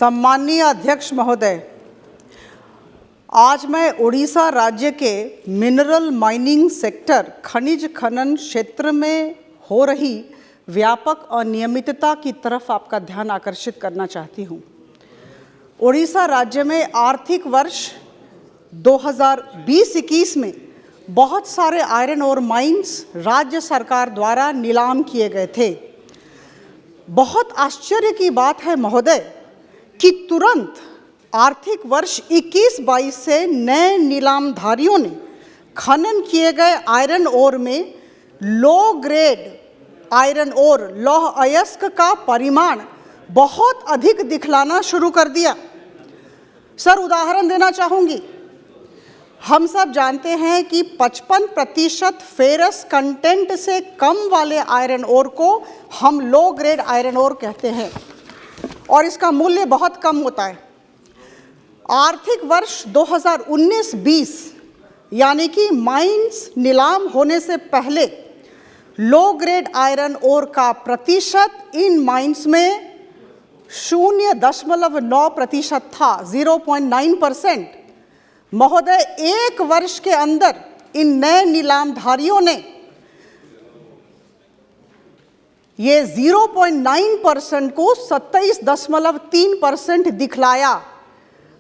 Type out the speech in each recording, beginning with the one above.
सम्माननीय अध्यक्ष महोदय, आज मैं उड़ीसा राज्य के मिनरल माइनिंग सेक्टर खनिज खनन क्षेत्र में हो रही व्यापक अनियमितता की तरफ आपका ध्यान आकर्षित करना चाहती हूँ। उड़ीसा राज्य में आर्थिक वर्ष 2020-21 में बहुत सारे आयरन ओर माइंस राज्य सरकार द्वारा नीलाम किए गए थे। बहुत आश्चर्य की बात है महोदय कि तुरंत आर्थिक वर्ष 21-22 से नए नीलामधारियों ने खनन किए गए आयरन ओर में लो ग्रेड आयरन ओर लौह अयस्क का परिमाण बहुत अधिक दिखलाना शुरू कर दिया। सर, उदाहरण देना चाहूँगी। हम सब जानते हैं कि 55% फेरस कंटेंट से कम वाले आयरन ओर को हम लो ग्रेड आयरन ओर कहते हैं और इसका मूल्य बहुत कम होता है। आर्थिक वर्ष 2019-20 यानी कि माइंस नीलाम होने से पहले लो ग्रेड आयरन ओर का प्रतिशत इन माइंस में 0.9% था, 0.9%। महोदय, एक वर्ष के अंदर इन नए नीलामधारियों ने ये 0.9% को 27.3% दिखलाया।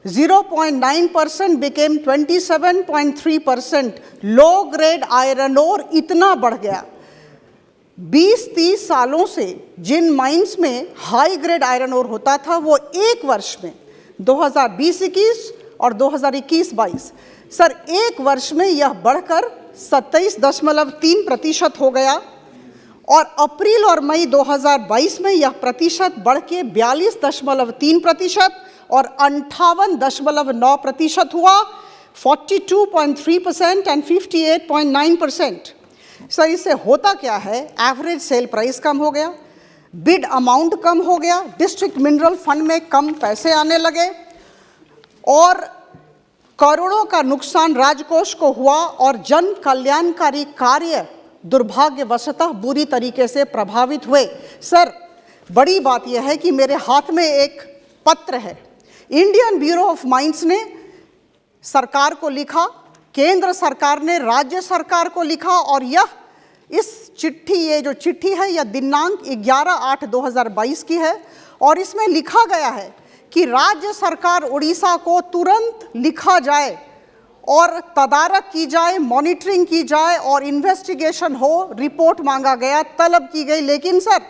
0.9% became 27.3%। Low grade iron ore इतना बढ़ गया। 20-30 सालों से जिन माइंस में हाई ग्रेड आयरन ओर होता था वो एक वर्ष में 2020-21 और 2021-22 सर एक वर्ष में यह बढ़कर 27.3% हो गया और अप्रैल और मई 2022 में यह प्रतिशत बढ़ के 42.3% और 58.9% हुआ, 42.3% एंड 58.9%। सर, इससे होता क्या है? एवरेज सेल प्राइस कम हो गया, बिड अमाउंट कम हो गया, डिस्ट्रिक्ट मिनरल फंड में कम पैसे आने लगे और करोड़ों का नुकसान राजकोष को हुआ और जन कल्याणकारी कार्य दुर्भाग्यवशतः बुरी तरीके से प्रभावित हुए। सर, बड़ी बात यह है कि मेरे हाथ में एक पत्र है। इंडियन ब्यूरो ऑफ माइंस ने सरकार को लिखा, केंद्र सरकार ने राज्य सरकार को लिखा और इस चिट्ठी, ये जो चिट्ठी है यह दिनांक 11/8/2022 की है और इसमें लिखा गया है कि राज्य सरकार उड़ीसा को तुरंत लिखा जाए और तदारक की जाए, मॉनिटरिंग की जाए और इन्वेस्टिगेशन हो। रिपोर्ट मांगा गया, तलब की गई, लेकिन सर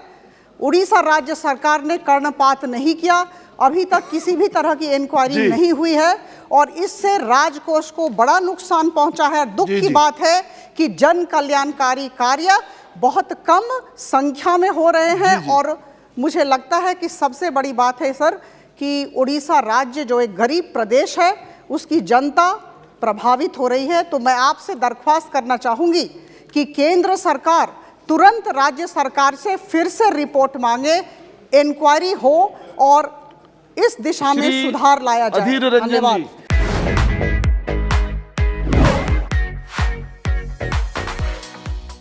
उड़ीसा राज्य सरकार ने कर्णपात नहीं किया। अभी तक किसी भी तरह की इंक्वायरी नहीं हुई है और इससे राजकोष को बड़ा नुकसान पहुंचा है। दुख की बात है कि जन कल्याणकारी कार्य बहुत कम संख्या में हो रहे हैं और मुझे लगता है कि सबसे बड़ी बात है सर कि उड़ीसा राज्य जो एक गरीब प्रदेश है उसकी जनता प्रभावित हो रही है। तो मैं आपसे दरख्वास्त करना चाहूँगी कि केंद्र सरकार तुरंत राज्य सरकार से फिर से रिपोर्ट मांगे, इंक्वायरी हो और इस दिशा में सुधार लाया जाए। धन्यवाद।